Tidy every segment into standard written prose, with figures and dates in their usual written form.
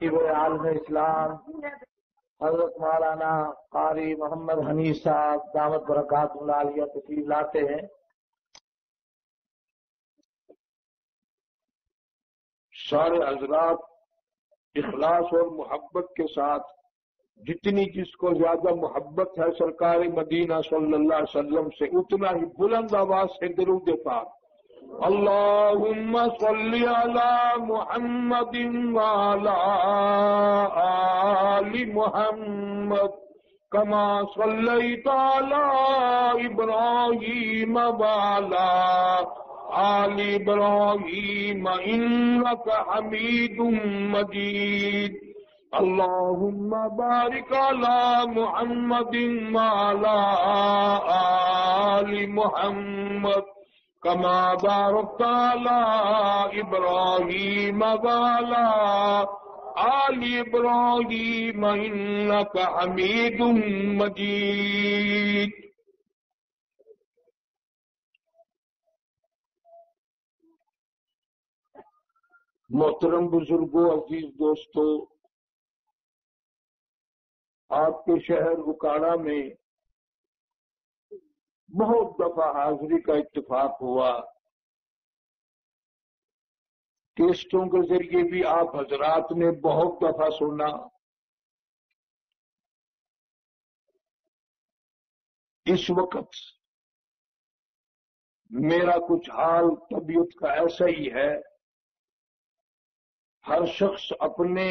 عالم اسلام حضرت مولانا قاری محمد حنیف صاحب دامت برکات العالیہ تشریف لاتے ہیں۔ سارے حضرات اخلاص اور محبت کے ساتھ جتنی جس کو زیادہ محبت ہے سرکار مدینہ صلی اللہ علیہ وسلم سے اتنا ہی بلند آواز سے درود پاک اللہم صلی علی محمد وعلی آل محمد کما صلیت علی ابراہیم وعلی آل ابراہیم انک حمید مجید اللہم بارک علی محمد وعلی آل محمد کما بارکت علی ابراہیم وعلی آل ابراہیم انک حمید مجید۔ محترم بزرگوں، عزیز دوستو، آپ کے شہر اکاڑا میں بہت دفعہ حاضری کا اتفاق ہوا، کیسٹوں کے ذریعے بھی آپ حضرات نے بہت دفعہ سنا۔ اس وقت میرا کچھ حال طبیعت کا ایسا ہی ہے، ہر شخص اپنے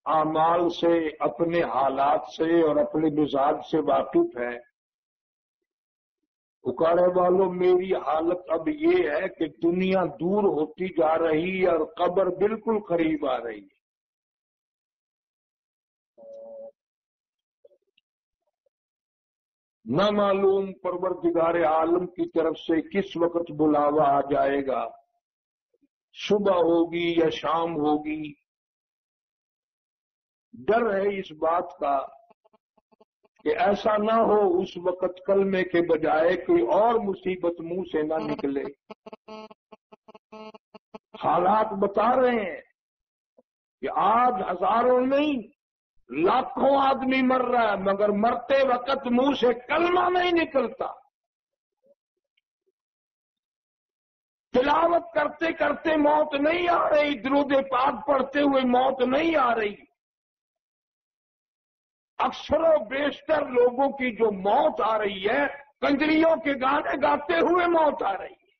اعمال سے، اپنے حالات سے اور اپنے مزاج سے واقف ہے۔ اکاڑے والوں، میری حالت اب یہ ہے کہ دنیا دور ہوتی جا رہی ہے اور قبر بالکل قریب آ رہی ہے۔ نہ معلوم پروردگار عالم کی طرف سے کس وقت بلاوا آ جائے گا، صبح ہوگی یا شام ہوگی۔ ڈر ہے اس بات کا کہ ایسا نہ ہو اس وقت کلمے کے بجائے کوئی اور مصیبت منہ سے نہ نکلے۔ حالات بتا رہے ہیں کہ آج ہزاروں نہیں لاکھوں آدمی مر رہا ہے، مگر مرتے وقت منہ سے کلمہ نہیں نکلتا۔ تلاوت کرتے کرتے موت نہیں آ رہی، درود پاک پڑھتے ہوئے موت نہیں آ رہی۔ اکثر و بیشتر لوگوں کی جو موت آ رہی ہے، کنجریوں کے گانے گاتے ہوئے موت آ رہی ہے،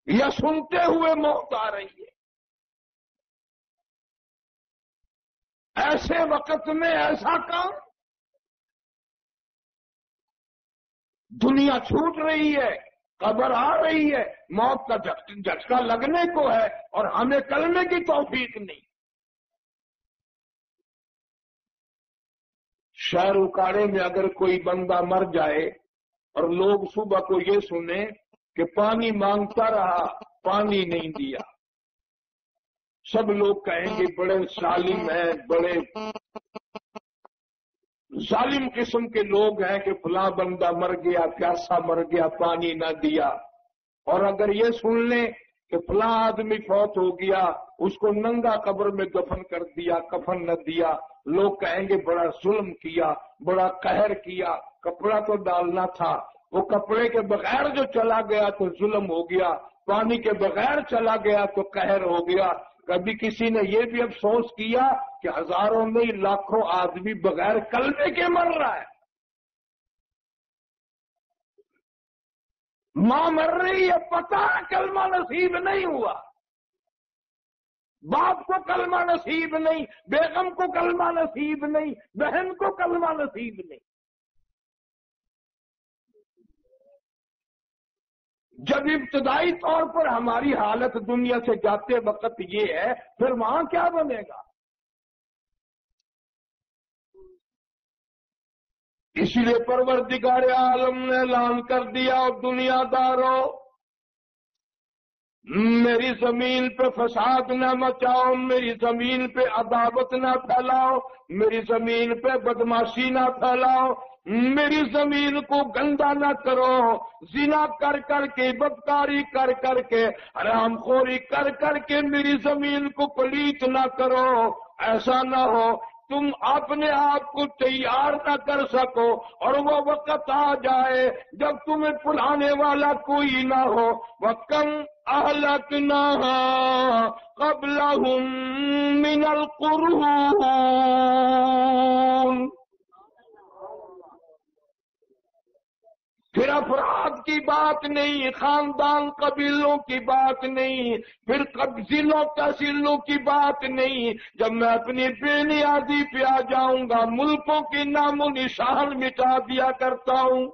یا سنتے ہوئے موت آ رہی ہے۔ ایسے وقت میں ایسا کام، دنیا چھوٹ رہی ہے، قبر آ رہی ہے، موت کا جھٹکا لگنے کو ہے اور ہمیں کلمے کی توفیق نہیں۔ شہر اکاڑے میں اگر کوئی بندہ مر جائے اور لوگ صبح کو یہ سنیں کہ پانی مانگتا رہا، پانی نہیں دیا، سب لوگ کہیں گے بڑے ظالم ہیں، بڑے ظالم قسم کے لوگ ہیں کہ فلاں بندہ مر گیا، پیاسا مر گیا، پانی نہ دیا۔ اور اگر یہ سن لیں کہ فلاں آدمی فوت ہو گیا، اس کو ننگا قبر میں دفن کر دیا، کفن نہ دیا، لوگ کہیں گے بڑا ظلم کیا، بڑا قہر کیا، کپڑا تو ڈالنا تھا، وہ کپڑے کے بغیر جو چلا گیا تو ظلم ہو گیا، پانی کے بغیر چلا گیا تو قہر ہو گیا۔ کبھی کسی نے یہ بھی افسوس کیا کہ ہزاروں نہیں لاکھوں آدمی بغیر کلمے کے مر رہا ہے؟ ماں مر رہی ہے، پتہ کلمہ نصیب نہیں ہوا، باپ کو کلمہ نصیب نہیں، بیگم کو کلمہ نصیب نہیں، بہن کو کلمہ نصیب نہیں۔ جب ابتدائی طور پر ہماری حالت دنیا سے جاتے وقت یہ ہے، پھر وہاں کیا بنے گا؟ اس لیے پروردگار عالم نے اعلان کر دیا، اور دنیا داروں میری زمین پہ فساد نہ مچاؤ، میری زمین پہ عداوت نہ پھیلاؤ، میری زمین پہ بدماشی نہ پھیلاؤ، میری زمین کو گندا نہ کرو، زنا کر کر کے، بدکاری کر کر کے، حرام خوری کر کر کے میری زمین کو پلیت نہ کرو۔ ایسا نہ ہو تم اپنے آپ کو تیار نہ کر سکو اور وہ وقت آ جائے جب تمہیں پلانے والا کوئی نہ ہو۔ وَكَمْ أَهْلَكْنَا قَبْلَهُمْ مِنَ الْقُرُونِ۔ پھر افراد کی بات نہیں، خاندان قبیلوں کی بات نہیں، پھر ضلعوں تحصیلوں کی بات نہیں، جب میں اپنی بے نیازی پہ آ جاؤں گا ملکوں کے نام و نشان مٹا دیا کرتا ہوں۔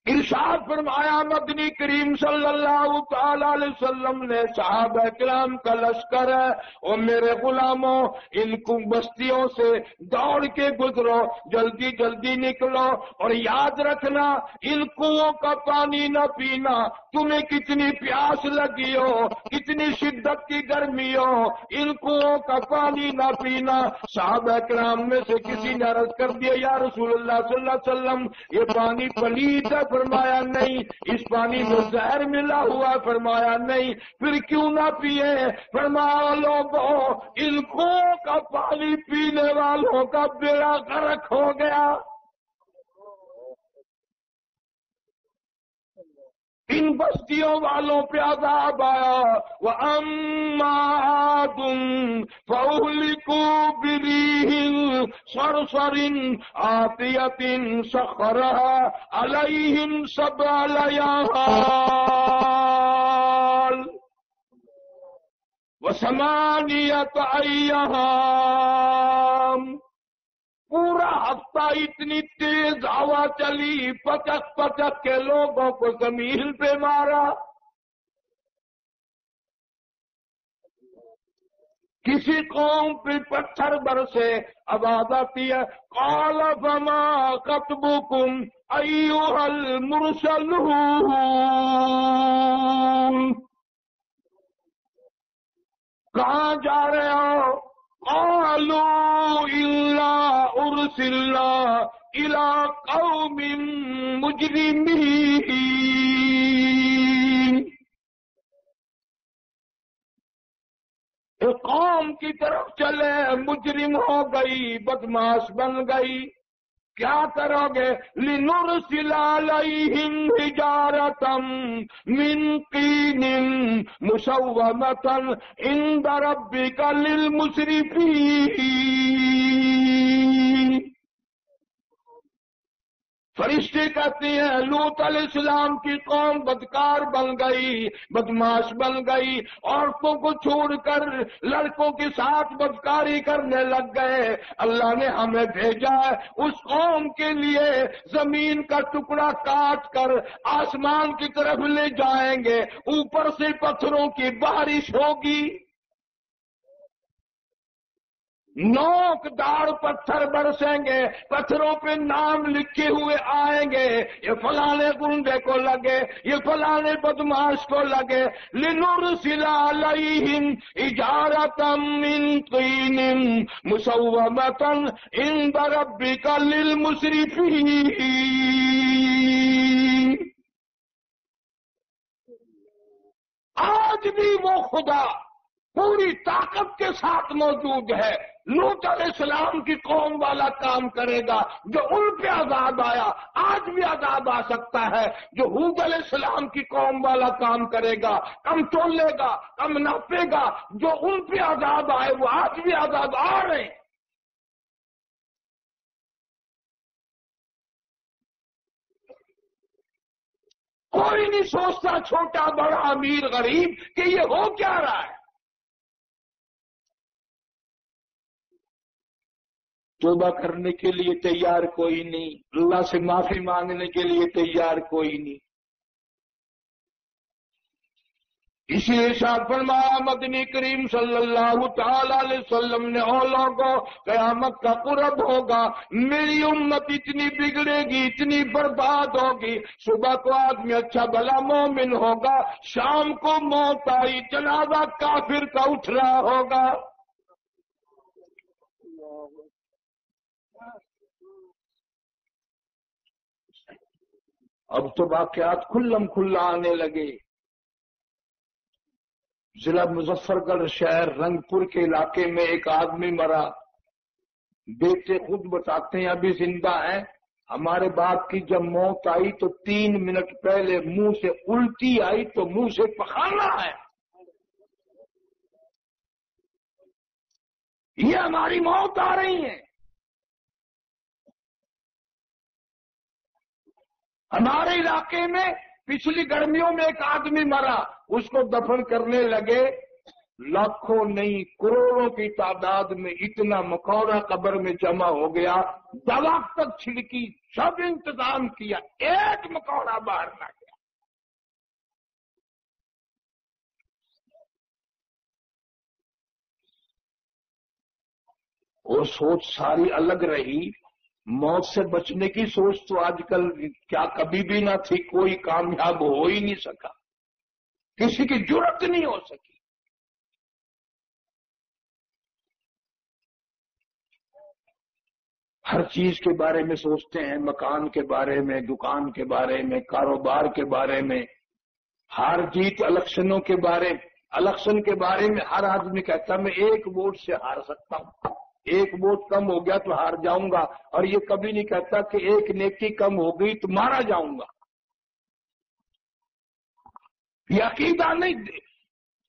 ارشاد فرمایا مدنی کریم صلی اللہ تعالی علیہ وسلم نے، صحابہ کرام کا لشکر ہے، اور میرے غلاموں ان کو بستیوں سے دوڑ کے گزرو، جلدی جلدی نکلو، اور یاد رکھنا ان کنووں کا پانی نہ پینا، تمہیں کتنی پیاس لگی ہو، کتنی شدت کی گرمی ہو، ان کنووں کا پانی نہ پینا۔ صحابہ کرام میں سے کسی نے عرض کر دیا یا رسول اللہ صلی اللہ علیہ وسلم یہ پانی پلید ہے؟ فرمایا نہیں۔ اس پانی میں زہر ملا ہوا؟ فرمایا نہیں۔ پھر کیوں نہ پیے؟ فرمایا لوگوں ان کنووں کا پانی پینے والوں کا بیڑا غرق ہو گیا، ان بستیوں والوں پہ عذاب آیا۔ وَأَمَّا عَادٌ فَأُهْلِكُوا بِرِيحٍ صَرْصَرٍ عَاتِيَةٍ سَخَّرَهَا عَلَيْهِمْ سَبْعَ لَيَالٍ وَثَمَانِيَةَ أَيَّامٍ۔ پورا ہفتہ اتنی تیز ہوا چلی، پچک پچک کے لوگوں کو زمین پہ مارا۔ کسی قوم پہ پتھر برسے، آواز آتی ہے قال فما خطبکم ایھا المرسلون، کہاں جا رہے ہو؟ قالوا الا ارسلنا الى قوم مجرمین، قوم کی طرف چلے، مجرم ہو گئی، بدماش بن گئی۔ کیا کرو گے؟ لِنُرْسِلَ عَلَيْهِمْ حِجَارَةً مِّن طِينٍ مُّسَوَّمَةً عِندَ رَبِّكَ لِلْمُسْرِفِينَ۔ فرشتے کہتے ہیں لوط علیہ السلام کی قوم بدکار بن گئی، بدماش بن گئی، عورتوں کو چھوڑ کر لڑکوں کے ساتھ بدکاری کرنے لگ گئے۔ اللہ نے ہمیں بھیجا ہے اس قوم کے لیے زمین کا ٹکڑا کاٹ کر آسمان کی طرف لے جائیں گے، اوپر سے پتھروں کی بارش ہوگی، نوک دار پتھر برسیں گے، پتھروں پہ نام لکھے ہوئے آئیں گے، یہ فلانے گنڈے کو لگے، یہ فلانے بدماش کو لگے۔ لِنُرْسِلَ عَلَيْهِمْ حِجَارَةً مِّن طِينٍ مُّسَوَّمَةً عِندَ رَبِّكَ لِلْمُسْرِفِينَ۔ آج بھی وہ خدا پوری طاقت کے ساتھ موجود ہے، لوط علیہ السلام کی قوم والا کام کرے گا، جو ان پہ عذاب آیا آج بھی عذاب آ سکتا ہے، جو ہود علیہ السلام کی قوم والا کام کرے گا، کم تولے گا، کم ناپے گا، جو ان پہ عذاب آئے وہ آج بھی عذاب آ رہے ہیں۔ کوئی نہیں سوچتا چھوٹا بڑا امیر غریب کہ یہ ہو کیا رہا ہے۔ توبہ کرنے کے لیے تیار کوئی نہیں، اللہ سے معافی مانگنے کے لیے تیار کوئی نہیں۔ اسی ارشاد فرمایا مدنی کریم صلی اللہ تعالی علیہ وسلم نے، او لوگوں قیامت کا قرب ہوگا، میری امت اتنی بگڑے گی، اتنی برباد ہوگی، صبح کو آدمی اچھا بھلا مومن ہوگا، شام کو موت آئی جنازہ کافر کا اٹھ رہا ہوگا۔ اب تو واقعات کھلم کھلا آنے لگے۔ ضلع مظفر گڑھ شہر رنگپور کے علاقے میں ایک آدمی مرا، بیٹے خود بتاتے ہیں ابھی زندہ ہیں، ہمارے باپ کی جب موت آئی تو 3 منٹ پہلے منہ سے الٹی آئی تو منہ سے پخانا ہے۔ یہ ہماری موت آ رہی ہے۔ ہمارے علاقے میں پچھلی گرمیوں میں ایک آدمی مرا، اس کو دفن کرنے لگے، لاکھوں نہیں کروڑوں کی تعداد میں اتنا مکوڑا قبر میں جمع ہو گیا، دوا تک چھڑکی، سب انتظام کیا، ایک مکوڑا باہر نہ گیا۔ اور سوچ ساری الگ رہی، موت سے بچنے کی سوچ تو آج کل کیا کبھی بھی نہ تھی، کوئی کامیاب ہو ہی نہیں سکا، کسی کی جرت نہیں ہو سکی۔ ہر چیز کے بارے میں سوچتے ہیں، مکان کے بارے میں، دکان کے بارے میں، کاروبار کے بارے میں، ہار جیت الیکشنوں کے بارے، الیکشن کے بارے میں ہر آدمی کہتا میں 1 ووٹ سے ہار سکتا ہوں، 1 ووٹ کم ہو گیا تو ہار جاؤں گا، اور یہ کبھی نہیں کہتا کہ 1 نیکی کم ہو گئی تو مارا جاؤں گا۔ یہ عقیدہ نہیں،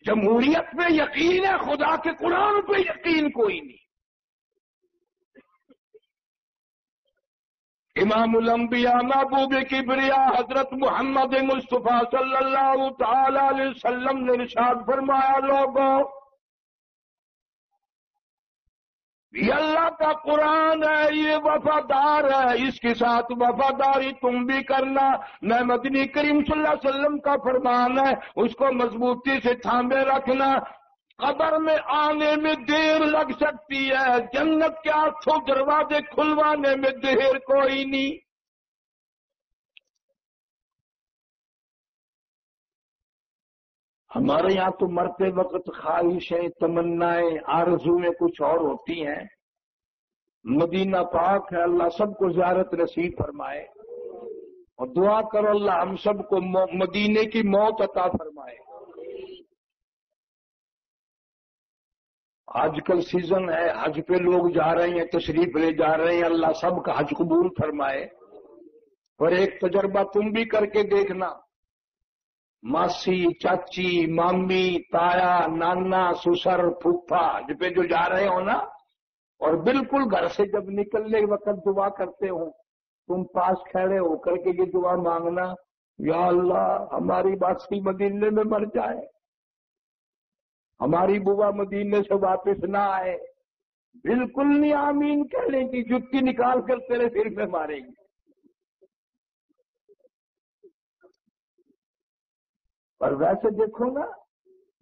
جمہوریت پہ یقین ہے، خدا کے قرآن پہ یقین کوئی نہیں۔ امام الانبیاء محبوب کبریا حضرت محمد مصطفیٰ صلی اللہ تعالی علیہ وسلم نے ارشاد فرمایا، لوگوں یہ اللہ کا قرآن ہے، یہ وفادار ہے، اس کے ساتھ وفاداری تم بھی کرنا۔ نہ مدنی کریم صلی اللہ علیہ وسلم کا فرمان ہے، اس کو مضبوطی سے تھامے رکھنا۔ قبر میں آنے میں دیر لگ سکتی ہے، جنت کے 8 دروازے کھلوانے میں دیر کوئی نہیں۔ ہمارے یہاں تو مرتے وقت خواہشیں، تمنائیں، آرزویں کچھ اور ہوتی ہیں۔ مدینہ پاک ہے، اللہ سب کو زیارت نصیب فرمائے، اور دعا کرو اللہ ہم سب کو مدینے کی موت عطا فرمائے۔ آج کل سیزن ہے، حج پہ لوگ جا رہے ہیں، تشریف لے جا رہے ہیں، اللہ سب کا حج قبول فرمائے۔ اور ایک تجربہ تم بھی کر کے دیکھنا، ماسی، چاچی، مامی، تایا، نانا، سسر، پھوپھا حج پہ جو جا رہے ہو نا، اور بالکل گھر سے جب نکلنے وقت دعا کرتے ہو، تم پاس کھڑے ہو کر کے یہ دعا مانگنا، یا اللہ ہماری باسی مدینے میں مر جائے، ہماری بوا مدینے سے واپس نہ آئے۔ بالکل نہیں آمین کہنے کی، جتی نکال کر تیرے سر پہ مارے گی۔ اور ویسے دیکھو نا،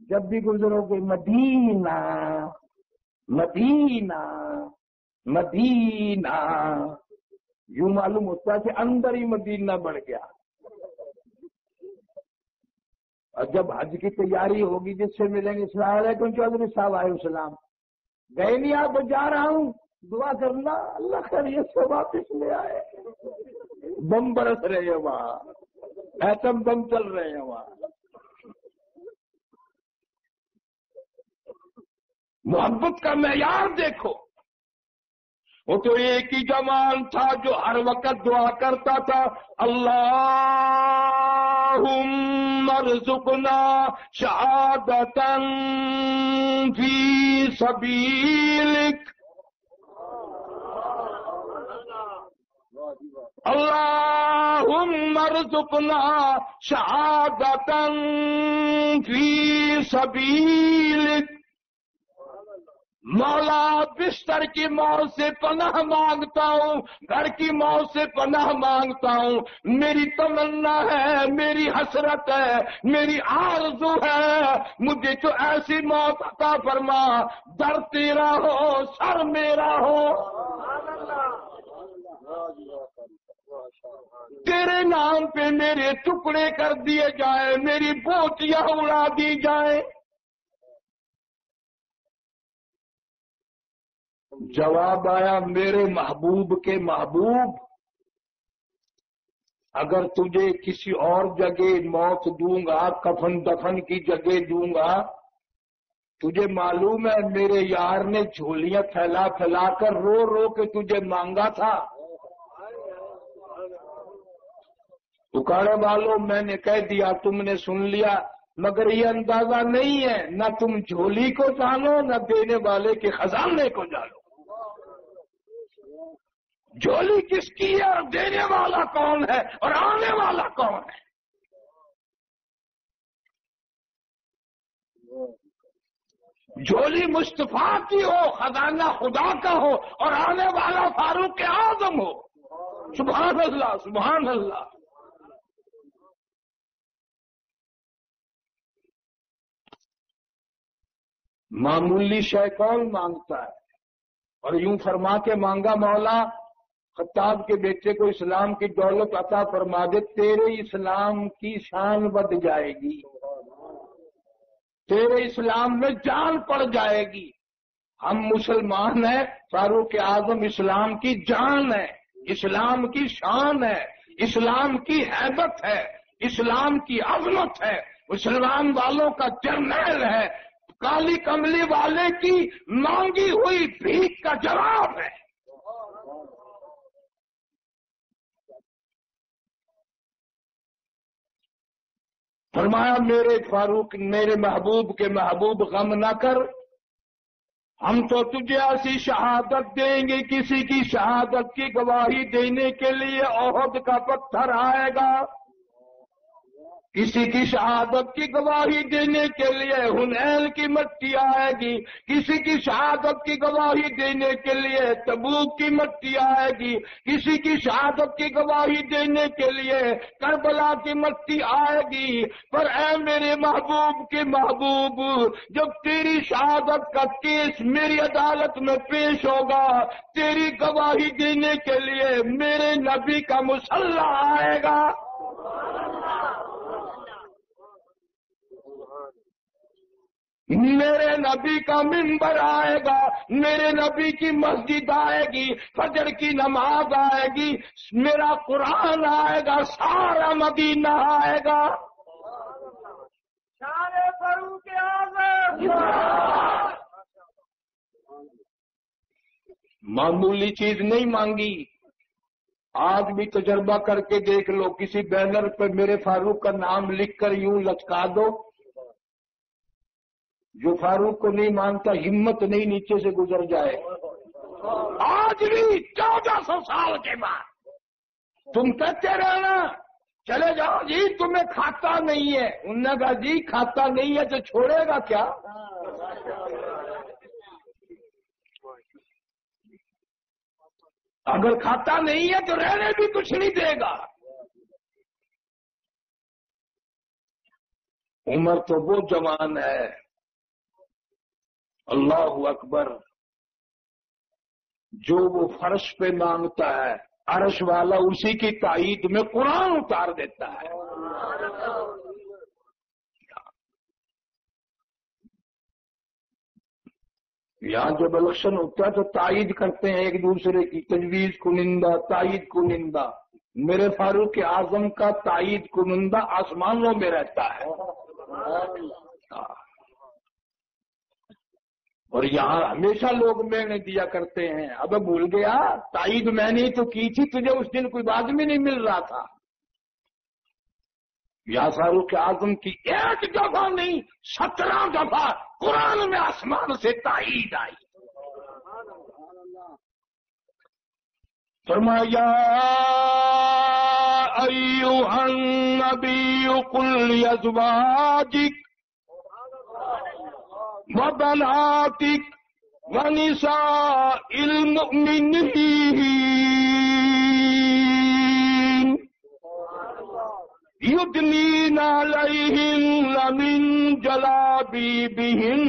جب بھی گزرو گے مدینہ مدینہ مدینہ، یوں معلوم ہوتا ہے کہ اندر ہی مدینہ بڑھ گیا۔ اور جب حج کی تیاری ہوگی، جس سے ملیں گے، السلام علیکم چودھری صاحب، وعلیکم السلام، گئے نہیں آپ، جا رہا ہوں، دعا کرنا اللہ خیریت سے واپس لے آئے۔ بم برس رہے ہیں وہاں، ایٹم بم چل رہے ہیں وہاں۔ محبت کا معیار دیکھو، وہ تو ایک ہی جوان تھا جو ہر وقت دعا کرتا تھا، اللہم ارزقنا شہادتا فی سبیلک، اللہم ارزقنا شہادتا فی سبیلک۔ مولا بستر کی موت سے پناہ مانگتا ہوں، گھر کی موت سے پناہ مانگتا ہوں، میری تمنا ہے، میری حسرت ہے، میری آرزو ہے، مجھے تو ایسی موت عطا فرما، در تیرا ہو، سر میرا ہو، تیرے نام پہ میرے ٹکڑے کر دیے جائیں، میری بوٹیاں اڑا دی جائیں۔ جواب آیا، میرے محبوب کے محبوب اگر تجھے کسی اور جگہ موت دوں گا، کفن دفن کی جگہ دوں گا، تجھے معلوم ہے میرے یار نے جھولیاں پھیلا پھیلا کر رو رو کے تجھے مانگا تھا۔ اکاڑے والوں میں نے کہہ دیا، تم نے سن لیا، مگر یہ اندازہ نہیں ہے، نہ تم جھولی کو جانو نہ دینے والے کے خزانے کو جانو۔ جھولی کس کی ہے اور دینے والا کون ہے اور آنے والا کون ہے؟ جھولی مصطفیٰ کی ہو، خزانہ خدا کا ہو، اور آنے والا فاروق اعظم ہو۔ سبحان اللہ، سبحان اللہ۔ معمولی شے کون مانگتا ہے؟ اور یوں فرما کے مانگا، مولا خطاب کے بیٹے کو اسلام کی دولت عطا فرما دے، تیرے اسلام کی شان بڑھ جائے گی، تیرے اسلام میں جان پڑ جائے گی۔ ہم مسلمان ہیں، فاروق اعظم اسلام کی جان ہے، اسلام کی شان ہے، اسلام کی ہیبت ہے، اسلام کی عظمت ہے، مسلمان والوں کا جرنیل ہے، کالی کملی والے کی مانگی ہوئی بھیک کا جواب ہے۔ فرمایا میرے فاروق، میرے محبوب کے محبوب غم نہ کر، ہم تو تجھے ایسی شہادت دیں گے، کسی کی شہادت کی گواہی دینے کے لیے احد کا پتھر آئے گا، کسی کی شہادت کی گواہی دینے کے لیے حنین کی مٹی آئے گی، کسی کی شہادت کی گواہی دینے کے لیے تبوک کی مٹی آئے گی، کسی کی شہادت کی گواہی دینے کے لیے کربلا کی مٹی آئے گی۔ پر اے میرے محبوب کے محبوب، جب تیری شہادت کا کیس میری عدالت میں پیش ہوگا، تیری گواہی دینے کے لیے میرے نبی کا مسلح آئے گا، میرے نبی کا منبر آئے گا، میرے نبی کی مسجد آئے گی، فجر کی نماز آئے گی، میرا قرآن آئے گا، سارا مدینہ آئے گا۔ سارے فاروق اعظم معمولی چیز نہیں مانگی۔ آج بھی تجربہ کر کے دیکھ لو، کسی بینر پہ میرے فاروق کا نام لکھ کر یوں لچکا دو، جو فاروق کو نہیں مانتا ہمت نہیں نیچے سے گزر جائے۔ آج بھی 1400 سال کے بعد تم کہتے رہنا چلے جاؤ جی تمہیں کھاتا نہیں ہے، انہوں نے کہا جی کھاتا نہیں ہے تو چھوڑے گا کیا؟ اگر کھاتا نہیں ہے تو رہنے بھی کچھ نہیں دے گا۔ عمر تو وہ جوان ہے، اللہ اکبر، جو وہ فرش پہ مانگتا ہے عرش والا اسی کی تائید میں قرآن اتار دیتا ہے۔ یہاں جب الیکشن ہوتا ہے تو تائید کرتے ہیں ایک دوسرے کی، تجویز کنندہ، تائید کنندہ۔ میرے فاروق اعظم کا تائید کنندہ آسمانوں میں رہتا ہے، اور یہاں ہمیشہ لوگ میں نے دیا کرتے ہیں۔ اب بھول گیا تائید میں نے تو کی تھی، تجھے اس دن کوئی آدمی نہیں مل رہا تھا۔ یا فاروق اعظم کی ایک دفعہ نہیں 17 دفعہ قرآن میں آسمان سے تائید آئی۔ فرمایا ایھا النبی قل لازواجک وبناتک ونساء المؤمنین یدنین علیہن من جلابیبہن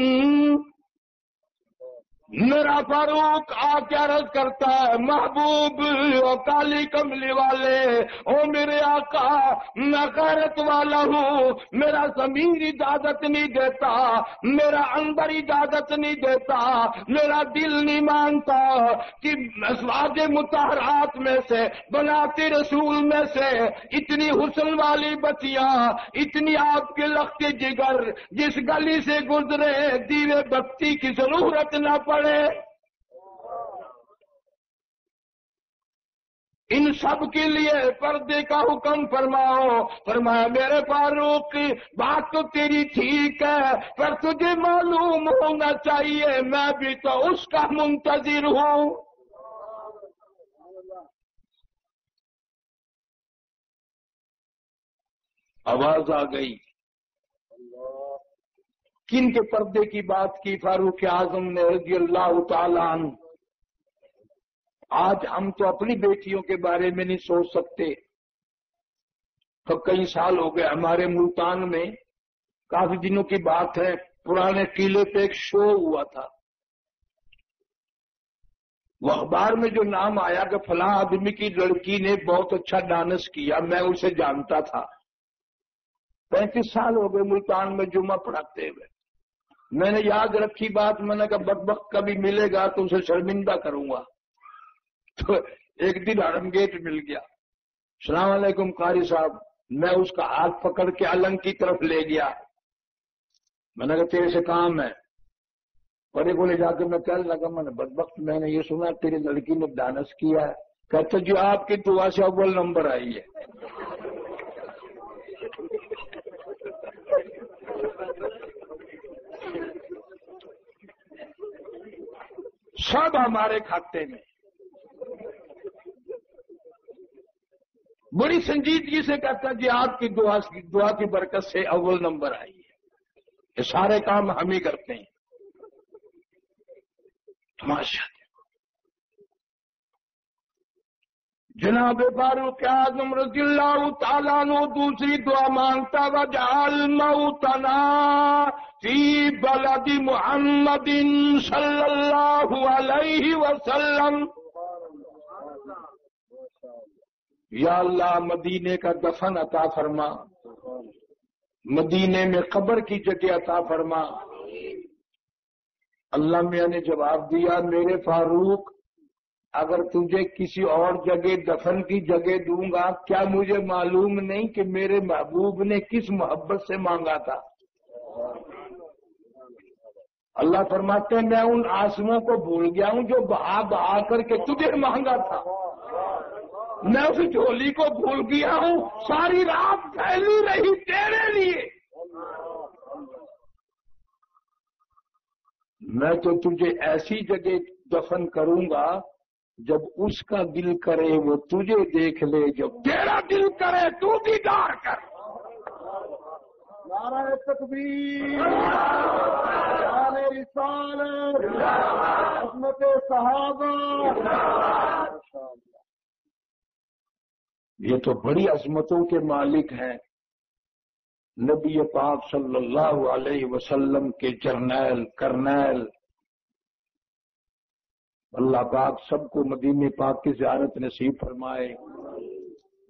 میرا فاروق آ کے عرض کرتا ہے محبوب اور کالی کملی والے، او میرے آقا میں غیرت والا ہوں، میرا ضمیر اجازت نہیں دیتا، میرا اندر اجازت نہیں دیتا، میرا دل نہیں مانتا کہ ازواج مطہرات میں سے بناتے رسول میں سے اتنی حسن والی بچیاں، اتنی آپ کے لخت جگر جس گلی سے گزرے دیوے بتی کی ضرورت نہ پڑے، ان سب کے لیے پردے کا حکم فرماؤ۔ فرمایا میرے فاروق بات تو تیری ٹھیک ہے، پر تجھے معلوم ہونا چاہیے میں بھی تو اس کا منتظر ہوں۔ آواز آ گئی۔ کن کے پردے کی بات کی؟ فاروق اعظم نے رضی اللہ تعالی عنہ۔ آج ہم تو اپنی بیٹیوں کے بارے میں نہیں سوچ سکتے، تو کئی سال ہو گئے ہمارے ملتان میں، کافی دنوں کی بات ہے، پرانے قلعے پہ ایک شو ہوا تھا، وہ اخبار میں جو نام آیا کہ فلاں آدمی کی لڑکی نے بہت اچھا ڈانس کیا، میں اسے جانتا تھا، 35 سال ہو گئے ملتان میں جمعہ پڑھاتے ہوئے، میں نے یاد رکھی بات، میں نے کہا بدبخت کبھی ملے گا تو اسے شرمندہ کروں گا، تو ایک دن حرم گیٹ مل گیا، السلام علیکم قاری صاحب، میں اس کا ہاتھ پکڑ کے النگ کی طرف لے گیا، میں نے کہا تیرے سے کام ہے، پڑے کو لے جا کے میں کہنے لگا میں نے بدبخت میں نے یہ سنا تیری لڑکی نے ڈانس کیا ہے، کہتے جی آپ کی دعا سے اول نمبر آئی ہے۔ سب ہمارے کھاتے میں، بڑی سنجیدگی سے کہتا جی آپ کی دعا کی برکت سے اول نمبر آئی ہے، یہ سارے کام ہم ہی کرتے ہیں۔ تماشا جناب فاروق اعظم رضی اللہ تعالیٰ عنہ دوسری دعا مانگتا، وجعل موتنا فی بلد محمد صلی اللہ علیہ وسلم، یا اللہ مدینے کا دفن عطا فرما، مدینے میں قبر کی جگہ عطا فرما۔ اللہ میاں نے جواب دیا، میرے فاروق اگر تجھے کسی اور جگہ دفن کی جگہ دوں گا، کیا مجھے معلوم نہیں کہ میرے محبوب نے کس محبت سے مانگا تھا؟ اللہ فرماتے ہیں میں ان آنسوؤں کو بھول گیا ہوں جو بہا بہا کر کے تجھے مانگا تھا، میں اس جھولی کو بھول گیا ہوں، ساری رات پھیلی رہی تیرے لیے، میں تو تجھے ایسی جگہ دفن کروں گا جب اس کا دل کرے وہ تجھے دیکھ لے، جب تیرا دل کرے تو دیدار کر۔ نعرہ تکبیر، شان رسالت، عظمت صحابہ، یہ تو بڑی عظمتوں کے مالک ہیں، نبی پاک صلی اللہ علیہ وسلم کے جرنیل کرنیل۔ اللہ پاک سب کو مدینے پاک کی زیارت نصیب فرمائے۔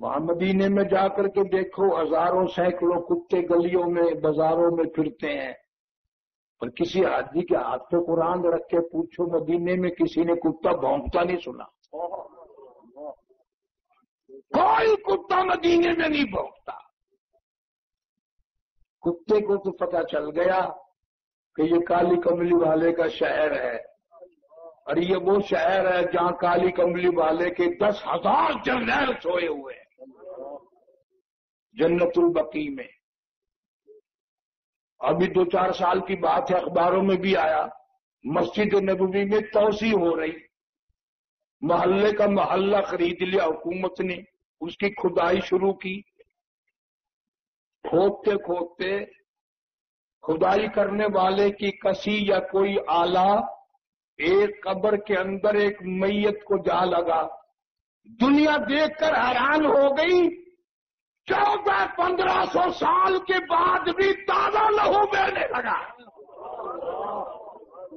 وہاں مدینے میں جا کر کے دیکھو ہزاروں سینکڑوں کتے گلیوں میں بازاروں میں پھرتے ہیں، اور کسی حاجی کے ہاتھ پہ قرآن رکھ کے پوچھو مدینے میں کسی نے کتا بھونکتا نہیں سنا، کوئی کتا مدینے میں نہیں بھونکتا۔ کتے کو تو پتہ چل گیا کہ یہ کالی کملی والے کا شہر ہے، اور یہ وہ شہر ہے جہاں کالی کملی والے کے 10,000 جرنیل سوئے ہوئے ہیں جنت البقیع میں۔ ابھی 2-4 سال کی بات ہے، اخباروں میں بھی آیا، مسجد نبوی میں توسیع ہو رہی، محلے کا محلہ خرید لیا حکومت نے، اس کی کھدائی شروع کی، کھودتے کھودتے کھدائی کرنے والے کی کسی یا کوئی آلہ ایک قبر کے اندر ایک میت کو جا لگا، دنیا دیکھ کر حیران ہو گئی، 1400-1500 سال کے بعد بھی تازہ لہو بہنے لگا۔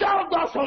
1400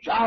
4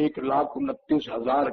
1,29,000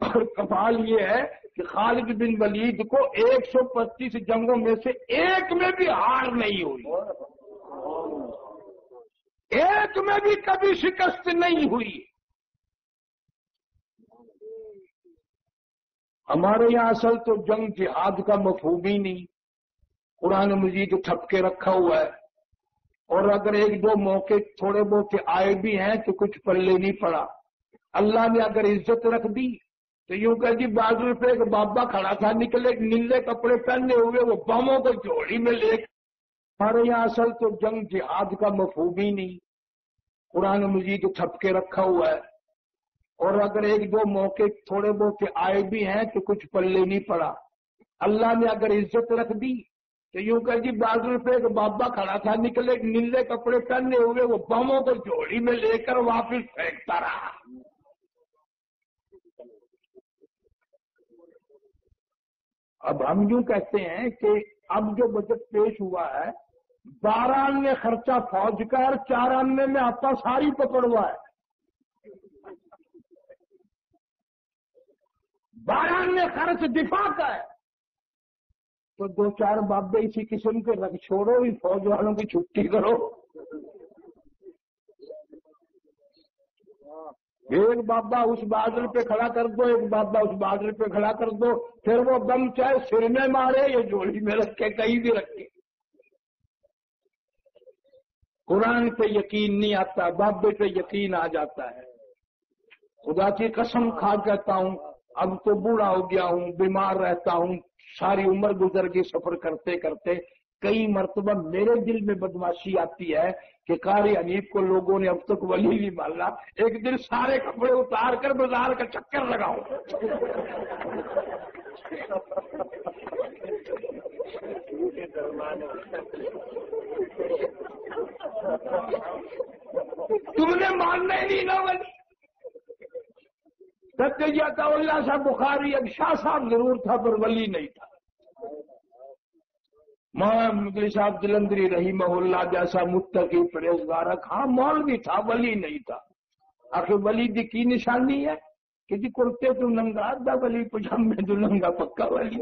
اور کمال یہ ہے کہ خالد بن ولید کو 125 جنگوں میں سے ایک میں بھی ہار نہیں ہوئی، ایک میں بھی کبھی شکست نہیں ہوئی۔ ہمارے یہاں اصل تو جنگ جہاد کا مفہوم ہی نہیں، قرآن مجید ٹھپ کے رکھا ہوا ہے، اور اگر ایک دو موقع تھوڑے بہت آئے بھی ہیں تو کچھ پلے نہیں پڑا۔ اللہ نے اگر عزت رکھ دی تو یوں کہ جی بازو پہ ایک بابا کھڑا تھا، نکلے نیلے کپڑے پہنے ہوئے، وہ بموں کو جوڑی میں لے۔ ہمارے یہاں اصل تو جنگ جہاد کا مفہوم ہی نہیں، قرآن مجید ٹھپ کے رکھا ہوا ہے، اور اگر ایک دو موقع تھوڑے بہت آئے بھی ہیں تو کچھ پلے نہیں پڑا۔ اللہ نے اگر عزت رکھ دی تو یوں کہ جی بازو پہ ایک بابا کھڑا تھا، نکلے نیلے کپڑے پہنے ہوئے، وہ بموں کو جوڑی میں لے کر واپس پھینکتا رہا۔ اب ہم یوں کہتے ہیں کہ اب جو بجٹ پیش ہوا ہے 12 آنے خرچہ فوج کا اور 4 آنے میں آتا ساری پکڑوا ہے، 12 آنے خرچ دفاع کا ہے، تو 2-4 بابے اسی قسم کے رکھ چھوڑو، اس فوج والوں کی چھٹی کرو۔ ایک بابا اس بادل پہ کھڑا کر دو، ایک بابا اس بادل پہ کھڑا کر دو، پھر وہ بم چاہے سر میں مارے یا جوڑی میں رکھے، کہیں بھی رکھے۔ قرآن پہ یقین نہیں آتا، بابے پہ یقین آ جاتا ہے۔ خدا کی قسم کھا کہتا ہوں، اب تو بوڑھا ہو گیا ہوں، بیمار رہتا ہوں، ساری عمر گزر گئی سفر کرتے کرتے، کئی مرتبہ میرے دل میں بدماشی آتی ہے کہ قاری حنیف کو لوگوں نے اب تک ولی نہیں مانا، ایک دن سارے کپڑے اتار کر بازار کا چکر لگاؤں۔ تم نے ماننا ہی نہیں نا ولی۔ سید اللہ صاحب بخاری ایک شاہ صاحب ضرور تھا پر ولی نہیں تھا۔ مولانا مدری صاحب جلندری رحمہ اللہ جیسا متقی پرہیزگار، ہاں مولوی تھا، ولی نہیں تھا۔ آخر ولی دی کی نشانی ہے کہ جی کرتے تو ننگا دا ولی، پجامے تو ننگا پکا ولی۔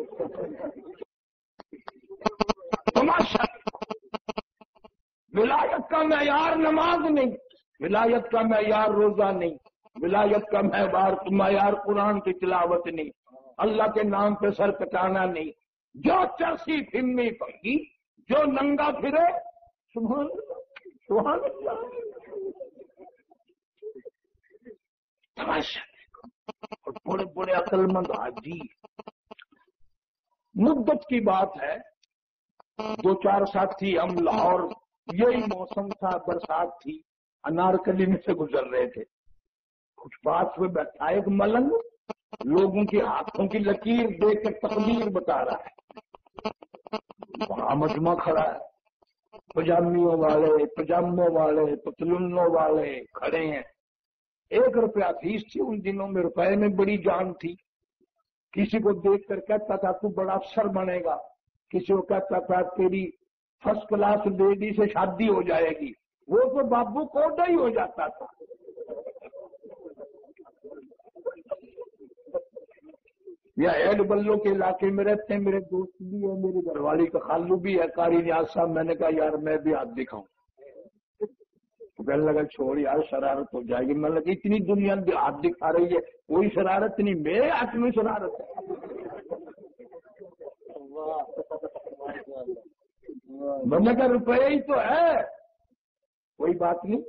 تماشا ولایت کا معیار نماز نہیں، ولایت کا معیار روزہ نہیں، ولایت کا معیار قرآن کی تلاوت نہیں، اللہ کے نام پہ سر کٹانا نہیں، جو چرسی پھرنی پڑی، جو ننگا پھرے سبحان اللہ سبحان اللہ۔ تماشا اور بڑے بڑے عقل مند حاجی، مدت کی بات ہے، 2-4 ساتھی ہم لاہور، یہی موسم تھا، برسات تھی، انارکلی میں سے گزر رہے تھے، کچھ پاس میں بیٹھا ایک ملنگ لوگوں کے ہاتھوں کی لکیر دیکھ کر تقدیر بتا رہا ہے۔ وہاں مجمع کھڑا ہے، پجامیوں والے، پجاموں والے، پتلونوں والے کھڑے ہیں۔ 1 روپیہ فیس تھی، ان دنوں میں روپے میں بڑی جان تھی۔ کسی کو دیکھ کر کہتا تھا تو بڑا افسر بنے گا، کسی کو کہتا تھا تیری فرسٹ کلاس لیڈی سے شادی ہو جائے گی، وہ تو بابو کوڈا ہی ہو جاتا تھا۔ یا ایڈ بلو کے علاقے میں رہتے ہیں، میرے دوست بھی ہے، میری گھر والی کا خالو بھی ہے قاری نیاز صاحب، میں نے کہا یار میں بھی ہاتھ دکھاؤں، کہنے لگا چھوڑ یار شرارت ہو جائے گی۔ میں لگا اتنی دنیا ہاتھ دکھا رہی ہے، کوئی شرارت نہیں، میرے ہاتھ میں شرارت ہے۔ میں نے کہا روپے ہی تو ہے، کوئی بات نہیں۔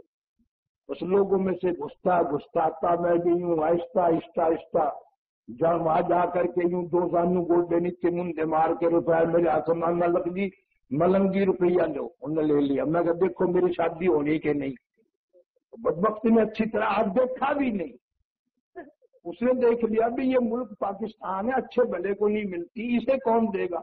اس لوگوں میں سے گھستا میں بھی یوں آہستہ آہستہ آہستہ جب وہاں جا کر کے یوں 2 زانو گوڈے نیچے منڈے مار کے روپیہ میرے ہاتھ میں ملک جی ملنگی روپیہ لو، انہوں نے لے لیا۔ میں کہا دیکھو میری شادی ہونی کہ نہیں، بدبخت نے اچھی طرح ہاتھ دیکھا بھی نہیں، اس نے دیکھ لیا بھی یہ ملک پاکستان ہے، اچھے بھلے کو نہیں ملتی، اسے کون دے گا۔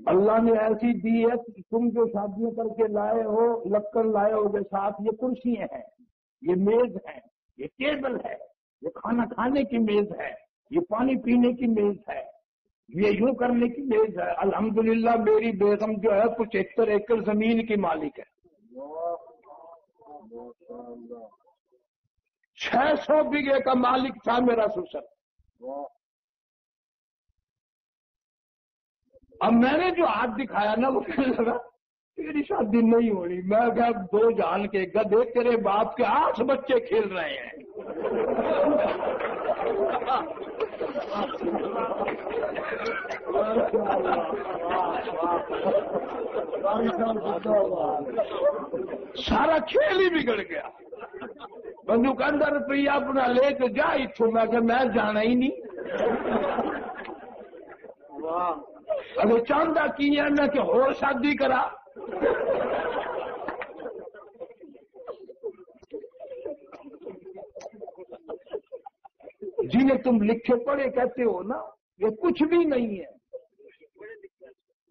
اللہ نے ایسی دی ہے کہ تم جو شادیاں کر کے لائے ہو، لکڑ لائے ہو گے ساتھ، یہ کرسیاں ہیں، یہ میز ہے، یہ ٹیبل ہے، یہ کھانا کھانے کی میز ہے، یہ پانی پینے کی میز ہے، یہ یوں کرنے کی میز ہے. الحمدللہ میری بیگم جو ہے 75 ایکڑ زمین کی مالک ہے. 600 بیگھے کا مالک تھا میرا سسر. اب میں نے جو ہاتھ دکھایا نا وہ کہنے لگا تیری شادی نہیں ہونی. میں کہا 2 جان کے گدھے تیرے باپ کے 8 بچے کھیل رہے ہیں. سارا کھیل ہی بگڑ گیا. بندو کہ 15 روپیہ اپنا لے کے جا اتوں. میں کہ میں جانا ہی نہیں. اگر چاہتا کی ہے نہ کہ اور شادی کرا. جنہیں تم لکھے پڑھے کہتے ہو نا یہ کچھ بھی نہیں ہے.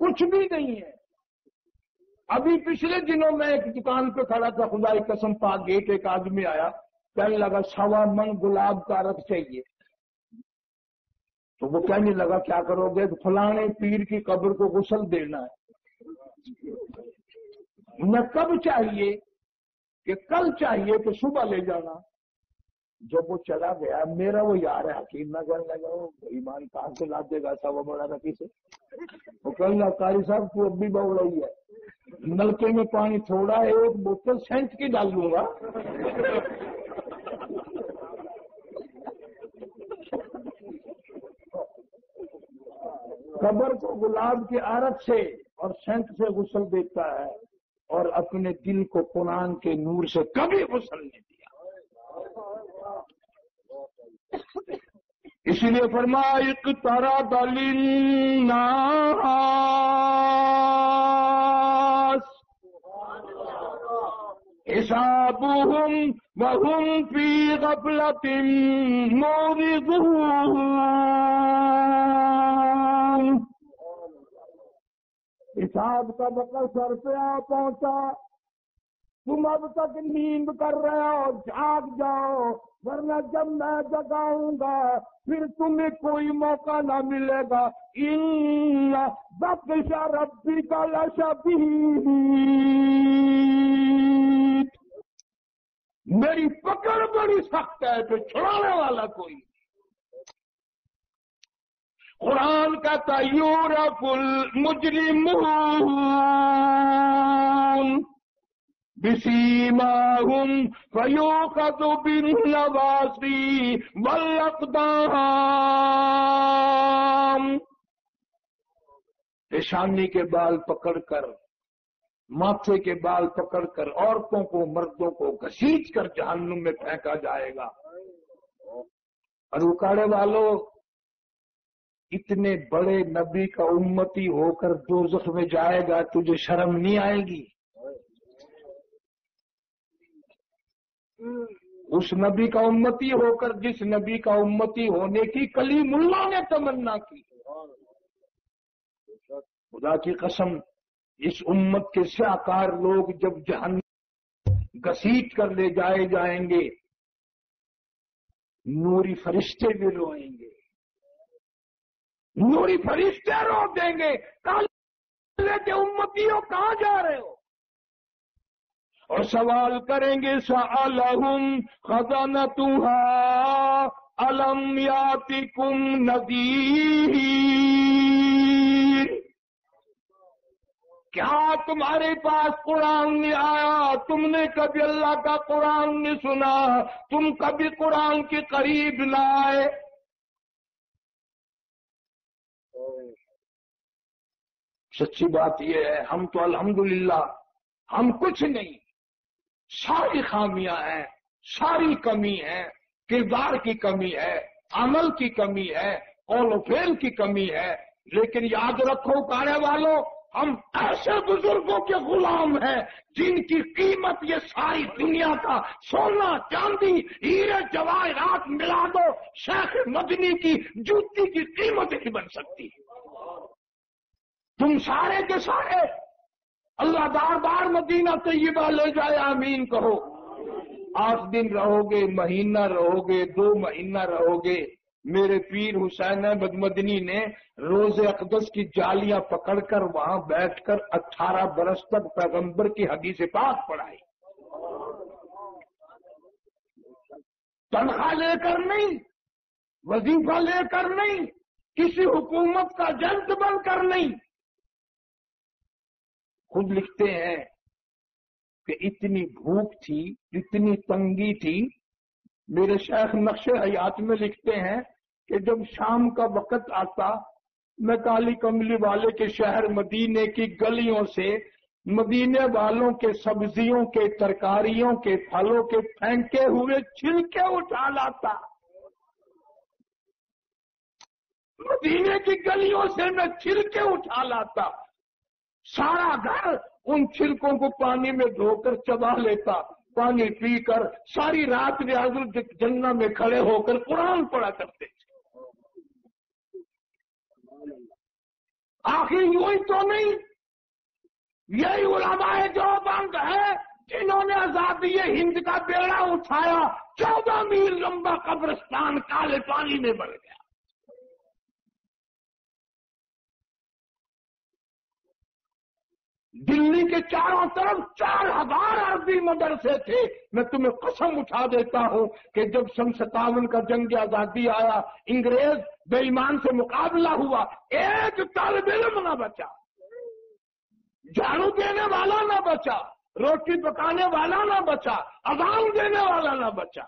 کچھ بھی نہیں ہے. ابھی پچھلے دنوں میں ایک دکان پہ کھڑا تھا, خدا کی قسم پاک گیٹ ایک آدمی آیا کہنے لگا 1.25 من گلاب کا عرق چاہیے. تو وہ کہنے لگا کیا کرو گے؟ تو فلانے پیر کی قبر کو غسل دینا ہے. نہ کب چاہیے کہ کل چاہیے کہ صبح لے جانا. جب وہ چلا گیا میرا وہ یار ہے حکیم نہ کہنے لگا ایمان کہاں سے لا دے گا صاحب بڑا رکھی سے. وہ کہنے لگا قاری صاحب تو اب بھی بہت رہی ہے, نلکے میں پانی تھوڑا ہے, 1 بوتل سینٹ کی ڈال دوں گا. قبر کو گلاب کے عرق سے اور سینٹ سے غسل دیتا ہے اور اپنے دل کو قرآن کے نور سے کبھی غسل نہیں دیا. اسی لیے فرمایا اقترب للناس حسابهم وهم في غفلة معرضون. حساب کا وقت سر پہ آ پہنچا. تم اب تک نیند کر رہے ہو, جاگ جاؤ, ورنہ جب میں جگاؤں گا پھر تمہیں کوئی موقع نہ ملے گا. ان بطش ربک لشدید, میری پکڑ بڑی سخت ہے تو چھڑانے والا کوئی. قرآن کہتا یورف المجرمون بسیماہم فیوخذ بالنواصی والاقدام. پیشانی کے بال پکڑ کر, ماتھے کے بال پکڑ کر عورتوں کو مردوں کو گھسیٹ کر جہنم میں پھینکا جائے گا. اور اکاڑے والوں اتنے بڑے نبی کا امتی ہو کر دوزخ میں جائے گا, تجھے شرم نہیں آئے گی؟ اس نبی کا امتی ہو کر جس نبی کا امتی ہونے کی کلیم اللہ نے تمنا کی. خدا کی قسم اس امت کے سیاکار لوگ جب جہنم گھسیٹ کر لے جائے جائیں گے, نوری فرشتے بھی روئیں گے, نوری فرشتے رو دیں گے کالے کے امتیوں کہاں جا رہے ہو, اور سوال کریں گے سألہم خزانتہا الم یاتکم نذیر, کیا تمہارے پاس قرآن نہیں آیا؟ تم نے کبھی اللہ کا قرآن نہیں سنا؟ تم کبھی قرآن کے قریب نہ آئے؟ سچی بات یہ ہے ہم تو الحمدللہ ہم کچھ نہیں, ساری خامیاں ہیں, ساری کمی ہے, کردار کی کمی ہے, عمل کی کمی ہے, قول و فعل کی کمی ہے. لیکن یاد رکھو کارے والوں, ہم ایسے بزرگوں کے غلام ہیں جن کی قیمت یہ ساری دنیا کا سونا چاندی ہیرے جواہرات ملا دو, شیخ مدنی کی جوتی کی قیمت نہیں بن سکتی. تم سارے کے سارے اللہ بار بار مدینہ طیبہ لے جائے, آمین کہو. 8 دن رہو گے, مہینہ رہو گے, 2 مہینہ رہو گے, میرے پیر حسین احمد مدنی نے روز اقدس کی جالیاں پکڑ کر وہاں بیٹھ کر 18 برس تک پیغمبر کی حدیث پاک پڑھائی، تنخواہ لے کر نہیں، وظیفہ لے کر نہیں، کسی حکومت کا جنت بن کر نہیں۔ خود لکھتے ہیں کہ اتنی بھوک تھی، اتنی تنگی تھی، میرے شیخ نقش حیات میں لکھتے ہیں کہ جب شام کا وقت آتا، میں کالی کملی والے کے شہر مدینے کی گلیوں سے مدینے والوں کے سبزیوں کے، ترکاریوں کے، پھلوں کے پھینکے ہوئے چھلکے اٹھا لاتا، مدینے کی گلیوں سے میں چھلکے اٹھا لاتا، سارا گھر ان چھلکوں کو پانی میں دھو کر چبا لیتا، پانی پی کر ساری رات ریاض الجنہ میں کھڑے ہو کر قرآن پڑھا کرتے تھے۔ آخر یوں تو نہیں، یہی علماء دیوبند ہے جنہوں نے آزادی ہند کا بیڑا اٹھایا، 14 میل لمبا قبرستان کالے پانی میں بڑھ گیا۔ دلی کے چاروں طرف 4000 عربی مدرسے تھے۔ میں تمہیں قسم اٹھا دیتا ہوں کہ جب سن 57 کا جنگ آزادی آیا، انگریز بے ایمان سے مقابلہ ہوا، ایک طالب علم نہ بچا، جھاڑو دینے والا نہ بچا، روٹی پکانے والا نہ بچا، اذان دینے والا نہ بچا۔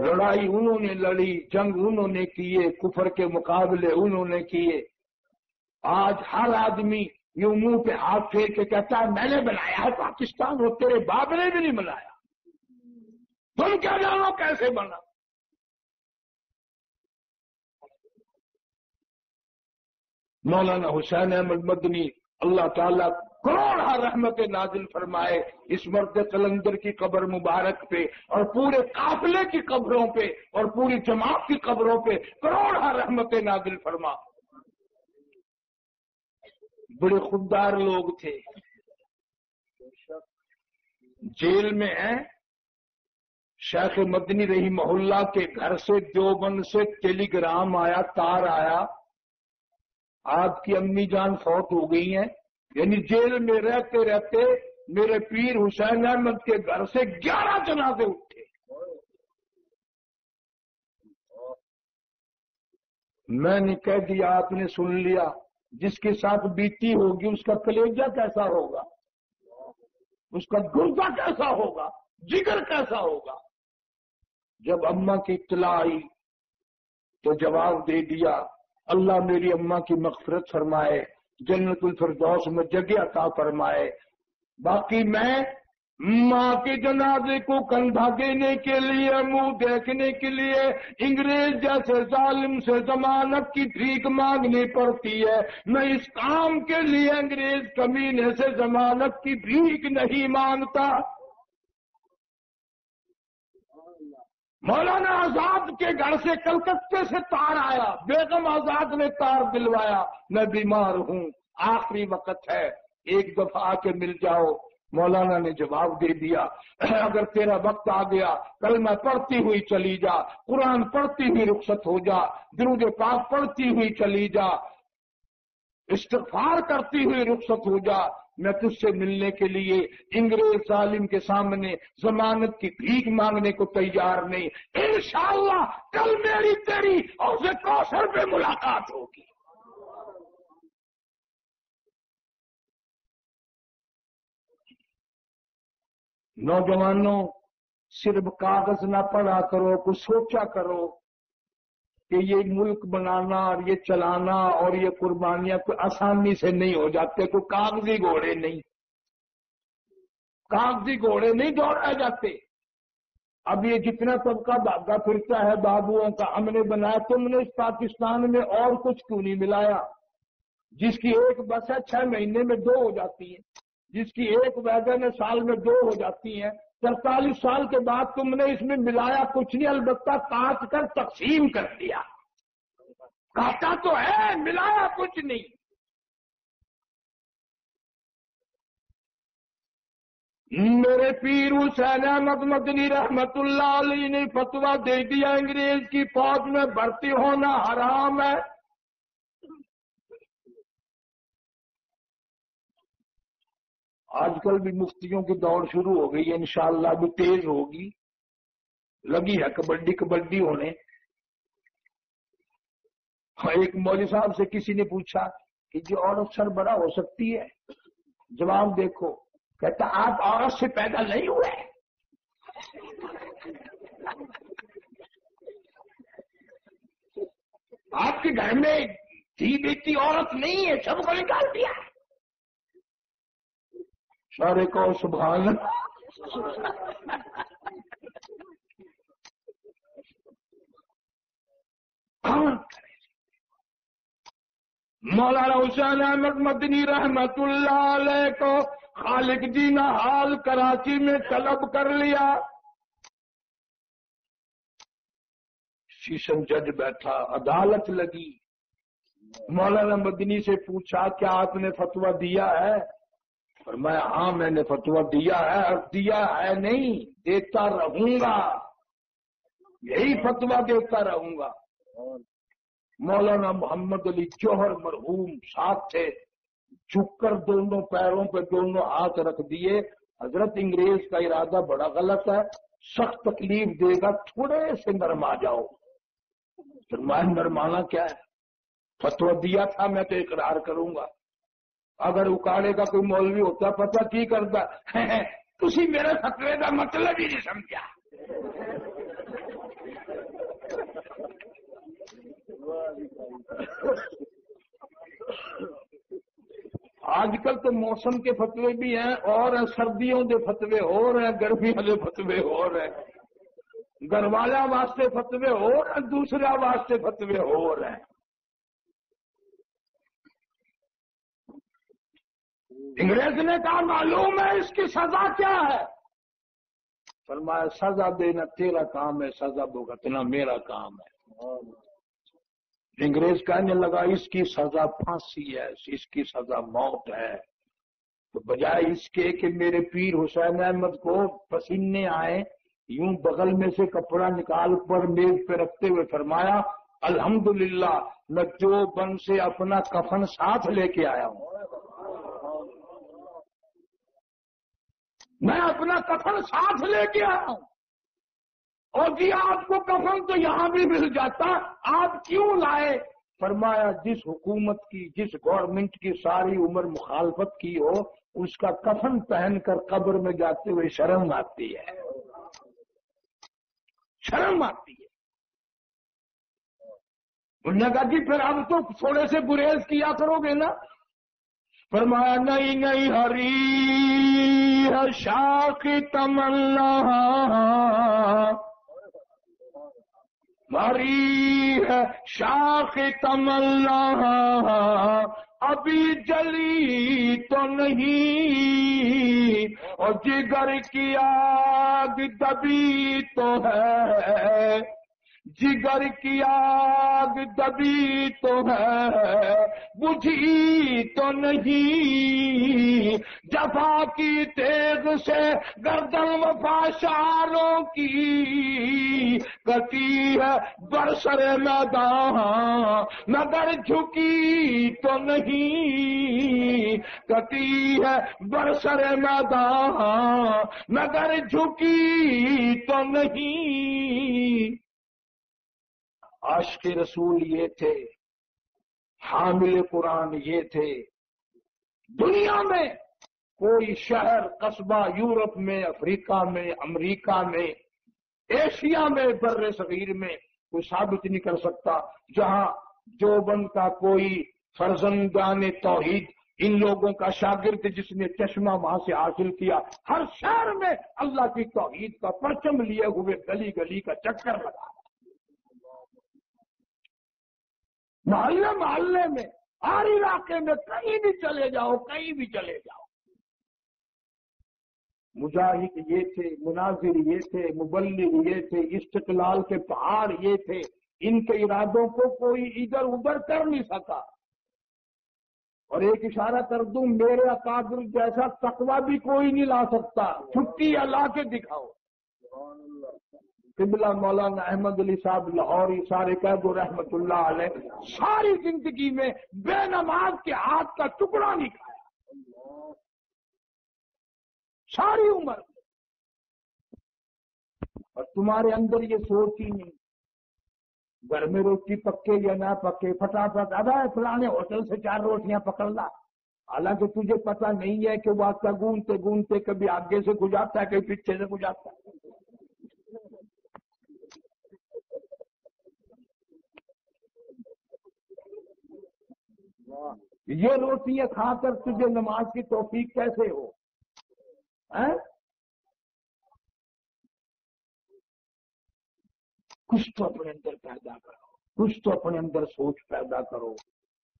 لڑائی انہوں نے لڑی، جنگ انہوں نے کیے، کفر کے مقابلے انہوں نے کیے۔ آج ہر آدمی یوں منہ پہ ہاتھ پھیر کے کہتا ہے میں نے بنایا ہے پاکستان، وہ تیرے باپ نے بھی نہیں بنایا، تم کیا جانو کیسے بنا۔ مولانا حسین احمد مدنی اللہ تعالیٰ کروڑ رحمت نازل فرمائے اس مرد قلندر کی قبر مبارک پہ اور پورے قافلے کی قبروں پہ اور پوری جماعت کی قبروں پہ کروڑ رحمت نازل فرما۔ بڑے خوددار لوگ تھے، جیل میں ہیں۔ شیخ مدنی رحمہ اللہ کے گھر سے دیوبند سے ٹیلی گرام آیا، تار آیا، آپ کی امی جان فوت ہو گئی ہیں۔ یعنی جیل میں رہتے رہتے میرے پیر حسین احمد کے گھر سے 11 جنازے اٹھے۔ میں نے کہہ دیا، آپ نے سن لیا، جس کے ساتھ بیتی ہوگی اس کا کلیجہ کیسا ہوگا، اس کا گردہ کیسا ہوگا، جگر کیسا ہوگا۔ جب اماں کی اطلاع آئی تو جواب دے دیا، اللہ میری اماں کی مغفرت فرمائے، جنت الفردوس میں جگہ عطا فرمائے۔ باقی میں ماں کے جنازے کو کندھا دینے کے لیے، منہ دیکھنے کے لیے انگریز جیسے ظالم سے ضمانت کی بھیک مانگنی پڑتی ہے، میں اس کام کے لیے انگریز کمینے سے ضمانت کی بھیک نہیں مانگتا۔ مولانا آزاد کے گھر سے کلکتے سے تار آیا، بیگم آزاد نے تار دلوایا، میں بیمار ہوں، آخری وقت ہے، ایک دفعہ آ کے مل جاؤ۔ مولانا نے جواب دے دیا، اگر تیرا وقت آ گیا کلمہ پڑھتی ہوئی چلی جا، قرآن پڑھتی ہوئی رخصت ہو جا، درود پاک پڑھتی ہوئی چلی جا، استغفار کرتی ہوئی رخصت ہو جا، میں تجھ سے ملنے کے لیے انگریز ظالم کے سامنے ضمانت کی بھیک مانگنے کو تیار نہیں۔ انشاءاللہ کل میری تیری حوض کوثر پہ ملاقات ہوگی۔ نوجوانوں، صرف کاغذ نہ پڑھا کرو، کچھ سوچا کرو کہ یہ ملک بنانا اور یہ چلانا اور یہ قربانیاں کوئی آسانی سے نہیں ہو جاتے، کوئی کاغذی گھوڑے نہیں، کاغذی گھوڑے نہیں دوڑائے جاتے۔ اب یہ جتنا طبقہ بھاگا پھرتا ہے بابوؤں کا، ہم نے بنایا، تم نے اس پاکستان میں اور کچھ کیوں نہیں ملایا؟ جس کی ایک بس ہے 6 مہینے میں 2 ہو جاتی ہے، جس کی ایک ویگن ہے سال میں 2 ہو جاتی ہیں، 43 سال کے بعد تم نے اس میں ملایا کچھ نہیں، البتہ کاٹ کر تقسیم کر دیا۔ کاٹا تو ہے، ملایا کچھ نہیں۔ میرے پیر حسین احمد مدنی رحمت اللہ علیہ نے فتویٰ دے دیا انگریز کی فوج میں بھرتی ہونا حرام ہے. آج کل بھی مفتیوں کی دوڑ شروع ہو گئی ہے، انشاءاللہ بھی تیز ہوگی، لگی ہے کبڈی کبڈی ہونے. ایک مولوی صاحب سے کسی نے پوچھا کہ جو عورت سربراہ ہو سکتی ہے؟ جواب دیکھو، کہتا آپ عورت سے پیدا نہیں ہوئے. آپ کے گھر میں تھی بیٹی عورت نہیں ہے، سب کو نکال دیا. سارے کو سبحان اللہ. مولانا حسین احمد مدنی رحمت اللہ علیہ کو خالق جی نے حال کراچی میں طلب کر لیا. سیشن جج بیٹھا، عدالت لگی. مولانا مدنی سے پوچھا کیا آپ نے فتویٰ دیا ہے؟ فرمایا ہاں میں نے فتویٰ دیا ہے، اور دیا ہے نہیں، دیتا رہوں گا، یہی فتویٰ دیتا رہوں گا. مولانا محمد علی جوہر مرحوم ساتھ تھے، جھک کر دونوں پیروں پہ دونوں ہاتھ رکھ دیے. حضرت انگریز کا ارادہ بڑا غلط ہے، سخت تکلیف دے گا، تھوڑے سے نرما جاؤ. فرمایا نرمانا کیا ہے؟ فتویٰ دیا تھا میں تو اقرار کروں گا. اگر اکاڑے کا کوئی مولوی ہوتا پتہ کی کرتا، تسی میرے فتوے کا مطلب ہی نہیں سمجھا. آج کل تو موسم کے فتوے بھی ہیں، اور سردیوں کے فتوے ہو رہے ہیں، گرمیوں کے فتوے ہو رہے ہیں، گھر والا واسطے فتوے ہو رہے ہیں، دوسرا واسطے فتوے ہو رہے ہیں. انگریز نے کہا معلوم ہے اس کی سزا کیا ہے؟ فرمایا سزا دینا تیرا کام ہے، سزا بھگتنا میرا کام ہے. انگریز کہنے لگا اس کی سزا پھانسی ہے، اس کی سزا موت ہے. تو بجائے اس کے کہ میرے پیر حسین احمد کو پسینے آئے، یوں بغل میں سے کپڑا نکال پر میز پہ رکھتے ہوئے فرمایا الحمدللہ میں جو بن سے اپنا کفن ساتھ لے کے آیا ہوں. میں اپنا کفن ساتھ لے کے آیا ہوں. اور جی آپ کو کفن تو یہاں بھی مل جاتا، آپ کیوں لائے؟ فرمایا جس حکومت کی، جس گورنمنٹ کی ساری عمر مخالفت کی ہو، اس کا کفن پہن کر قبر میں جاتے ہوئے شرم آتی ہے، شرم آتی ہے. انہوں نے کہا جی پھر اب تو تھوڑے سے گریز کیا کرو گے نا. فرمایا نہیں نہیں، ہری ہے شاخ تمنا، ہری ہے شاخ تمنا، ابھی جلی تو نہیں، اور جگر کی آگ دبی تو ہے، جگر کی آگ دبی تو ہے، بجھی تو نہیں. جفا کی تیغ سے گردن وفاشاروں کی کٹی ہے برسر میدان، مگر جھکی تو نہیں، کٹی ہے برسر میدان مگر جھکی تو نہیں. عاشق رسول یہ تھے، حامل قرآن یہ تھے. دنیا میں کوئی شہر قصبہ یورپ میں، افریقہ میں، امریکہ میں، ایشیا میں، بر صغیر میں کوئی ثابت نہیں کر سکتا جہاں دیوبند کا کوئی فرزندان توحید، ان لوگوں کا شاگرد جس نے چشمہ وہاں سے حاصل کیا، ہر شہر میں اللہ کی توحید کا پرچم لیے ہوئے گلی گلی کا چکر لگا. محلے محلے میں، ہر علاقے میں، کہیں بھی چلے جاؤ، کہیں بھی چلے جاؤ. مجاہد یہ تھے، مناظر یہ تھے، مبلغ یہ تھے، استقلال کے پہاڑ یہ تھے. ان کے ارادوں کو کوئی ادھر ادھر کر نہیں سکا. اور ایک اشارہ کر دوں، میرے اکابر جیسا تقوی بھی کوئی نہیں لا سکتا، چھٹی لا کے دکھاؤ۔ قبلہ مولانا احمد علی صاحب لاہوری سارے کہہ دو رحمت اللہ علیہ، ساری زندگی میں بے نماز کے ہاتھ کا ٹکڑا نہیں کھایا، ساری عمر۔ اور تمہارے اندر یہ سوچ ہی نہیں، گھر میں روٹی پکے یا نہ پکے، فٹافٹ اب فلانے ہوٹل سے 4 روٹیاں پکڑ لا، حالانکہ تجھے پتہ نہیں ہے کہ وہ آٹا گونتے گونتے کبھی آگے سے گزارتا ہے کبھی پیچھے سے گزارتا ہے۔ یہ روٹیاں کھا کر تجھے نماز کی توفیق کیسے ہو؟ کچھ تو اپنے اندر پیدا کرو، کچھ تو اپنے اندر سوچ پیدا کرو۔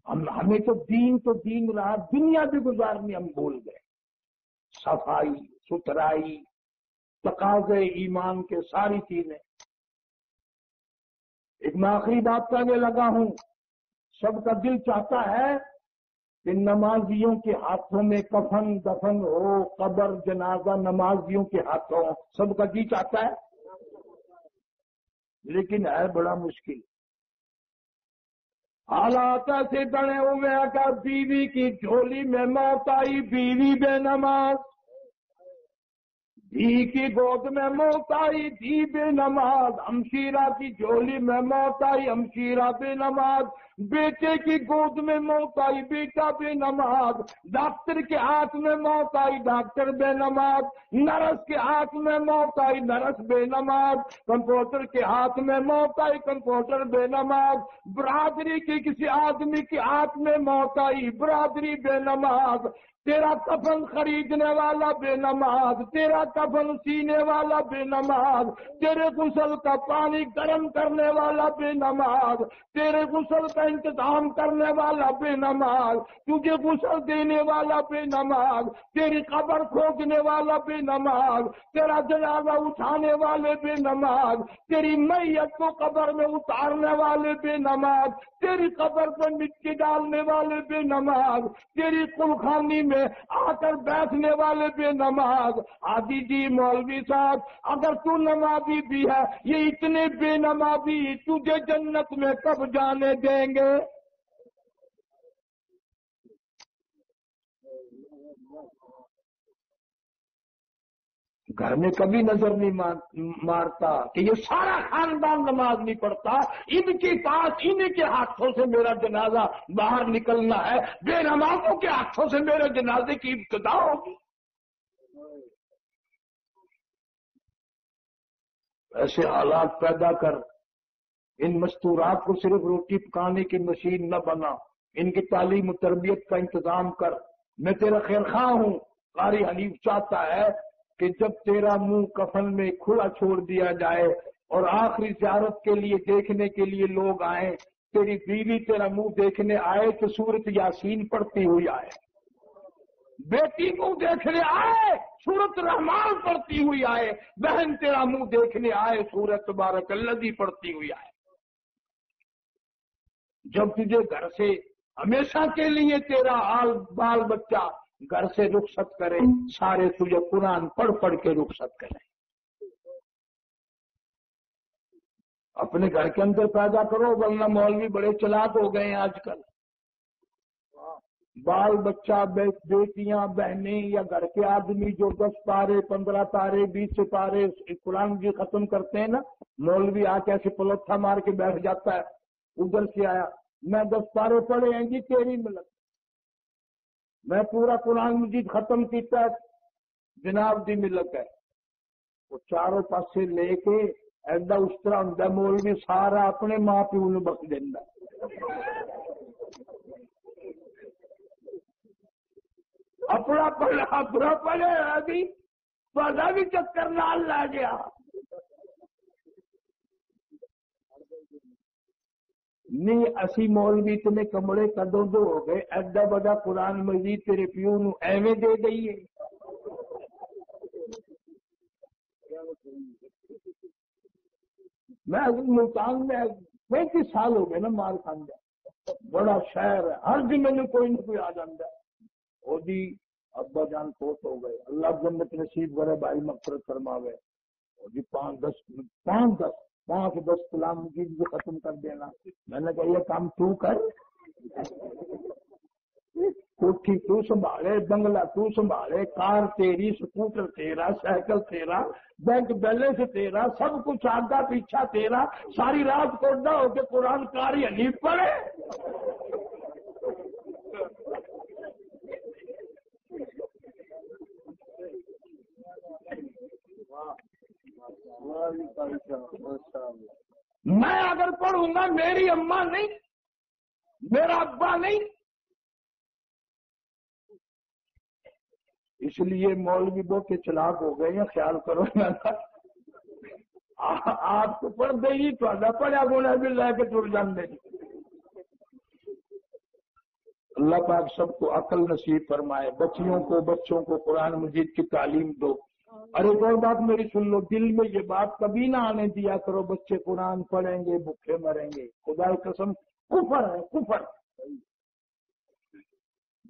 ہمیں تو دین رہا، دنیا بھی گزارنی ہم بھول گئے۔ صفائی ستھرائی تقاضے ایمان کے ساری چیزیں۔ ایک میں آخری بات کرنے لگا ہوں، سب کا دل چاہتا ہے کہ نمازیوں کے ہاتھوں میں کفن دفن ہو، قبر جنازہ نمازیوں کے ہاتھوں، سب کا جی چاہتا ہے، لیکن ہے بڑا مشکل۔ حالات ایسے بنے ہوئے ہیں کہ بیوی کی جھولی میں موت آئی، بیوی بے نماز، دھی کی گود میں موت آئی، دھی بے نماز، ہمشیرہ کی جھولی میں موت آئی، ہمشیرہ بے نماز، بیٹے کی گود میں موت آئی، بیٹا بے نماز، ڈاکٹر کے ہاتھ میں موت آئی، ڈاکٹر بے نماز، نرس کے ہاتھ میں موت آئی، نرس بے نماز، کمپیوٹر کے ہاتھ میں موت آئی، کمپیوٹر بے نماز، برادری کے کسی آدمی کے ہاتھ میں موت آئی، برادری بے نماز، تیرا کفن خریدنے والا بے نماز، تیرا کفن سینے والا بے نماز، تیرے غسل کا پانی گرم کرنے والا بے نماز، تیرے غسل کا انتظام کرنے والا بے نماز، تجھے غسل دینے والا بے نماز، تیری قبر کھودنے والا بے نماز، تیرا جنازہ اٹھانے والے بے نماز، تیری میت کو قبر میں اتارنے والے بے نماز، تیری قبر پر مٹی ڈالنے والے بے نماز، تیری قلخانی میں آ کر بیٹھنے والے بے نماز۔ آدھی جی مولوی صاحب اگر تو نمازی بھی ہے، یہ اتنے بے نمازی تجھے جنت میں کب جانے دیں گے؟ گھر میں کبھی نظر نہیں مارتا کہ یہ سارا خاندان نماز نہیں پڑھتا، ان کے پاس ان کے ہاتھوں سے میرا جنازہ باہر نکلنا ہے، بے نمازوں کے ہاتھوں سے میرے جنازے کی ابتدا ہوگی۔ ایسے حالات پیدا کر، ان مستورات کو صرف روٹی پکانے کی مشین نہ بنا، ان کی تعلیم و تربیت کا انتظام کر۔ میں تیرا خیر خواہ ہوں، قاری حنیف چاہتا ہے کہ جب تیرا منہ کفن میں کھلا چھوڑ دیا جائے اور آخری زیارت کے لیے دیکھنے کے لیے لوگ آئیں، تیری بیوی تیرا منہ دیکھنے آئے تو سورت یاسین پڑھتی ہوئی آئے، بیٹی منہ دیکھنے آئے سورت رحمان پڑھتی ہوئی آئے، بہن تیرا منہ دیکھنے آئے سورت تبارک الذی پڑھتی ہوئی آئے۔ جب تجھے گھر سے ہمیشہ کے لیے تیرا بال بچہ گھر سے رخصت کرے، سارے تجھے قرآن پڑھ پڑھ کے رخصت کریں۔ اپنے گھر کے اندر پیدا کرو، ورنہ مولوی بڑے چلاک ہو گئے ہیں آج کل۔ بال بچہ، بیٹیاں، بہنیں یا گھر کے آدمی جو 10 پارے 15 پارے 20 پارے قرآن بھی ختم کرتے ہیں نا، مولوی آ کے ایسے پلوتھا مار کے بیٹھ جاتا ہے، ادھر سے آیا میں 10 پارے پڑھے ہیں جی تیری ملک، میں پورا قرآن مجید ختم کیتا ہے جناب دی ملک ہے۔ وہ چاروں پاسے لے کے ایڈا اس طرح ہوں مولوی سارا اپنے ماں پیو نو بخش دینا۔ اپنا پڑھا برا پڑے ابھی پڑھا بھی چکر نال لا گیا۔ نہیں اسی مولوی اتنے کمڑے کدوں دو ہو گئے، ایڈا بڑا قرآن مجید تیرے پیو نو ایویں دے دئیے۔ میں ملتان میں 35 سال ہو گئے نا مال کھاندے، بڑا شہر ہے، ہر دن میں کوئی نہ کوئی آ جاتا ہے۔ وہ جی ابا جان فوت ہو گئے، اللہ جنت نصیب کرے، بھائی مغفرت فرماوے۔ اور جی 5-10 کلام کی بھی ختم کر دینا۔ میں نے کہا یہ کام تو کر، کوٹھی تو سنبھالے، بنگلہ تو سنبھالے، کار تیری، سکوٹر تیرا، سائیکل تیرا، بینک بیلنس تیرا، سب کچھ آگا پیچھا تیرا، ساری رات کوڑا ہو کے قرآن کاری حنیف پڑے۔ میں اگر پڑھوں گا میری اماں نہیں، میرا ابا نہیں۔ اس لیے مولوی بہت چلاک ہو گئے ہیں، خیال کرو نا۔ آپ کو پڑھ دے گی تو پڑھا گونا بھی لے کے ٹر جان دے گی۔ اللہ پاک سب کو عقل نصیب فرمائے، بچوں کو قرآن مجید کی تعلیم دو۔ اور ایک اور بات میری سن لو، دل میں یہ بات کبھی نہ آنے دیا کرو بچے قرآن پڑھیں گے بھوکے مریں گے، خدا کی قسم کفر ہے، کفر۔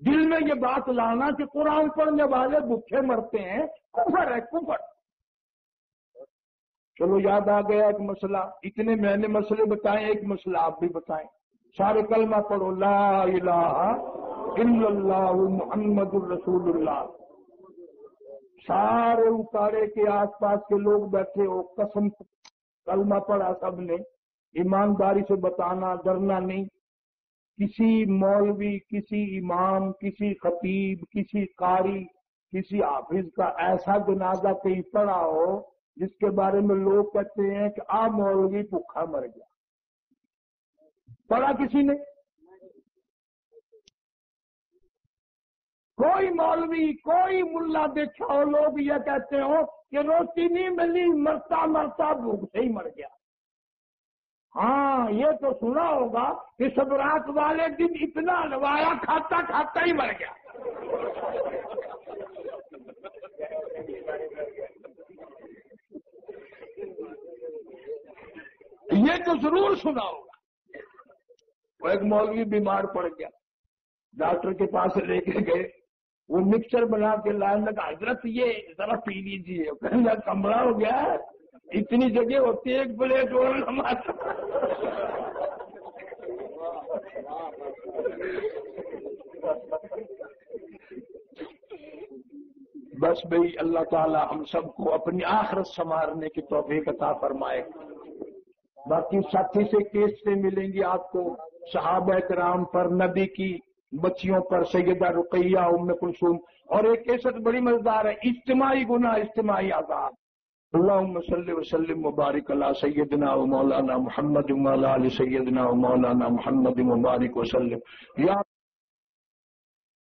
دل میں یہ بات لانا کہ قرآن پڑھنے والے بھوکے مرتے ہیں، کفر ہے، کفر۔ چلو یاد آ گیا ایک مسئلہ، اتنے میں نے مسئلے بتائے، ایک مسئلہ آپ بھی بتائیں۔ سارے کلمہ پڑھو، لا الہ الا اللہ محمد الرسول اللہ۔ سارے اکاڑے کے آس پاس کے لوگ بیٹھے ہو، قسم کلمہ پڑھا سب نے، ایمانداری سے بتانا، ڈرنا نہیں۔ کسی مولوی، کسی امام، کسی خطیب، کسی قاری، کسی حافظ کا ایسا جنازہ کہیں پڑا ہو جس کے بارے میں لوگ کہتے ہیں کہ مولوی بھوکا مر گیا، پڑھا کسی نے؟ کوئی مولوی، کوئی ملا دیکھا ہو لوگ یہ کہتے ہو کہ روٹی نہیں ملی، مرتا مرتا بھوک سے ہی مر گیا؟ ہاں یہ تو سنا ہوگا کہ سبرات والے دن اتنا نوایا کھاتا کھاتا ہی مر گیا۔ یہ تو ضرور سنا ہوگا۔ وہ ایک مولوی بیمار پڑ گیا، ڈاکٹر کے پاس لے کے گئے، وہ مکسچر بنا کے لائن لگا، حضرت یہ ذرا پی لیجیے۔ کہنے کمرہ ہو گیا ہے، اتنی جگہ ہوتی ہے، ایک پلیٹ اور ہمارا۔ بس بھئی اللہ تعالی ہم سب کو اپنی آخرت سنوارنے کی توفیق عطا فرمائے۔ باقی ساتھی سے کیس سے ملیں گی آپ کو، صحابہ کرام پر، نبی کی بچیوں پر، سیدہ رقیہ، ام کلثوم، اور ایک کیسٹ بڑی مزیدار ہے، اجتماعی گناہ اجتماعی عذاب۔ اللہم صلی وسلم وبارک علی سیدنا و مولانا محمد وعلی آل سیدنا و مولانا محمد وبارک وسلم۔ یا